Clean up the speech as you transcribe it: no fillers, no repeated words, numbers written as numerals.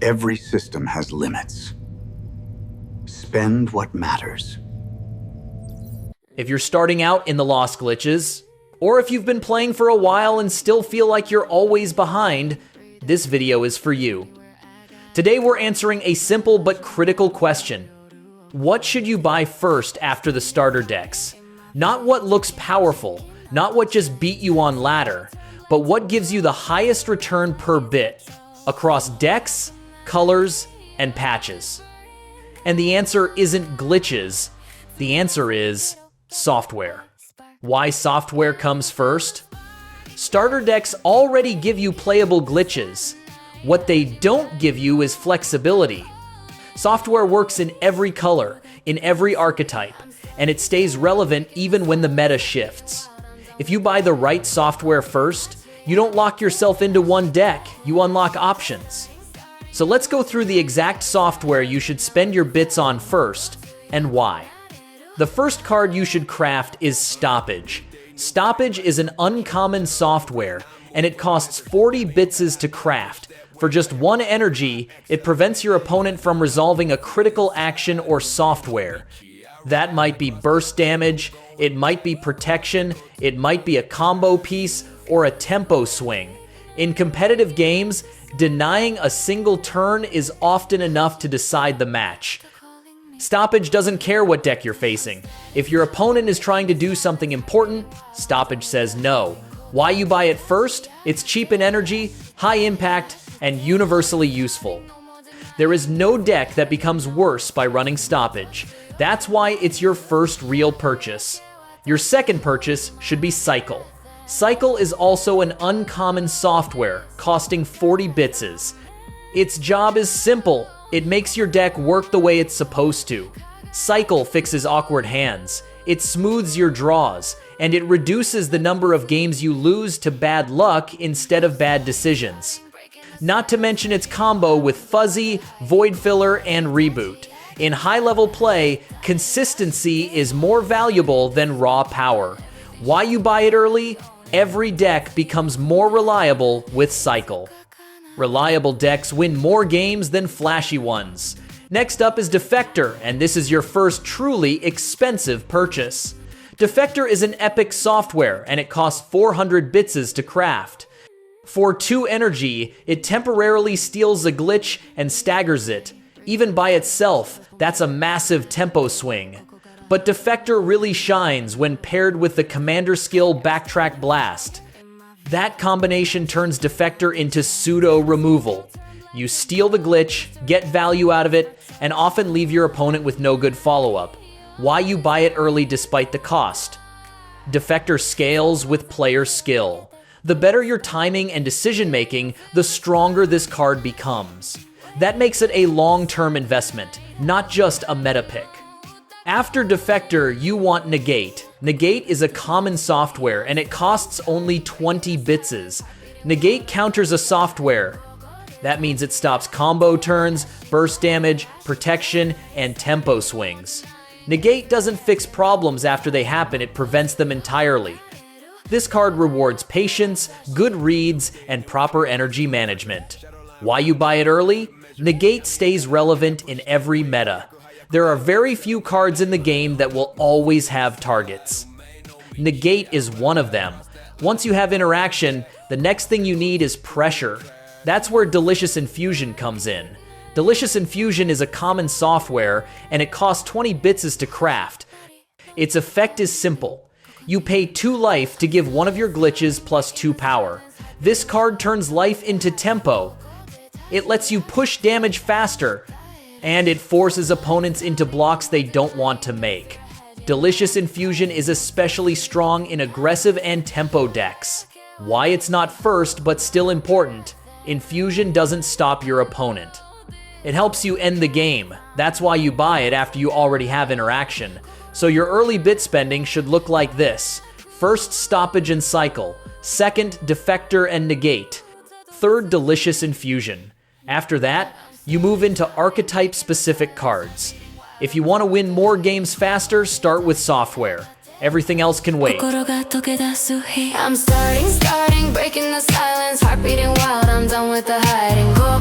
Every system has limits. Spend what matters. If you're starting out in the Lost Glitches, or if you've been playing for a while and still feel like you're always behind, this video is for you. Today we're answering a simple but critical question. What should you buy first after the starter decks? Not what looks powerful, not what just beat you on ladder, but what gives you the highest return per bit across decks, colors, and patches. And the answer isn't glitches, the answer is software. Why software comes first? Starter decks already give you playable glitches. What they don't give you is flexibility. Software works in every color, in every archetype, and it stays relevant even when the meta shifts. If you buy the right software first, you don't lock yourself into one deck, you unlock options. So let's go through the exact software you should spend your bits on first, and why. The first card you should craft is Stoppage. Stoppage is an uncommon software, and it costs 40 bitses to craft. For just 1 energy, it prevents your opponent from resolving a critical action or software. That might be burst damage, it might be protection, it might be a combo piece, or a tempo swing. In competitive games, denying a single turn is often enough to decide the match. Stoppage doesn't care what deck you're facing. If your opponent is trying to do something important, Stoppage says no. Why you buy it first? It's cheap in energy, high impact, and universally useful. There is no deck that becomes worse by running Stoppage. That's why it's your first real purchase. Your second purchase should be Cycle. Cycle is also an uncommon software, costing 40 bitses. Its job is simple. It makes your deck work the way it's supposed to. Cycle fixes awkward hands, it smooths your draws, and it reduces the number of games you lose to bad luck instead of bad decisions. Not to mention its combo with Fuzzy, Void Filler, and Reboot. In high-level play, consistency is more valuable than raw power. Why you buy it early? Every deck becomes more reliable with Cycle. Reliable decks win more games than flashy ones. Next up is Defector, and this is your first truly expensive purchase. Defector is an epic software, and it costs 400 bitses to craft. For 2 energy, it temporarily steals a glitch and staggers it. Even by itself, that's a massive tempo swing. But Defector really shines when paired with the commander skill Backtrack Blast. That combination turns Defector into pseudo-removal. You steal the glitch, get value out of it, and often leave your opponent with no good follow-up. Why you buy it early despite the cost? Defector scales with player skill. The better your timing and decision-making, the stronger this card becomes. That makes it a long-term investment, not just a meta pick. After Defector, you want Negate. Negate is a common software, and it costs only 20 bitses. Negate counters a software. That means it stops combo turns, burst damage, protection, and tempo swings. Negate doesn't fix problems after they happen, it prevents them entirely. This card rewards patience, good reads, and proper energy management. Why you buy it early? Negate stays relevant in every meta. There are very few cards in the game that will always have targets. Negate is one of them. Once you have interaction, the next thing you need is pressure. That's where Delicious Infusion comes in. Delicious Infusion is a common software, and it costs 20 bitses to craft. Its effect is simple. You pay 2 life to give one of your glitches plus 2 power. This card turns life into tempo. It lets you push damage faster, and it forces opponents into blocks they don't want to make. Delicious Infusion is especially strong in aggressive and tempo decks. Why it's not first, but still important, Infusion doesn't stop your opponent. It helps you end the game. That's why you buy it after you already have interaction. So your early bit spending should look like this. First, Stoppage and Cycle. Second, Defector and Negate. Third, Delicious Infusion. After that, you move into archetype-specific cards. If you want to win more games faster, start with software. Everything else can wait. I'm starting, breaking the silence, heart beating wild, I'm done with the hiding. Go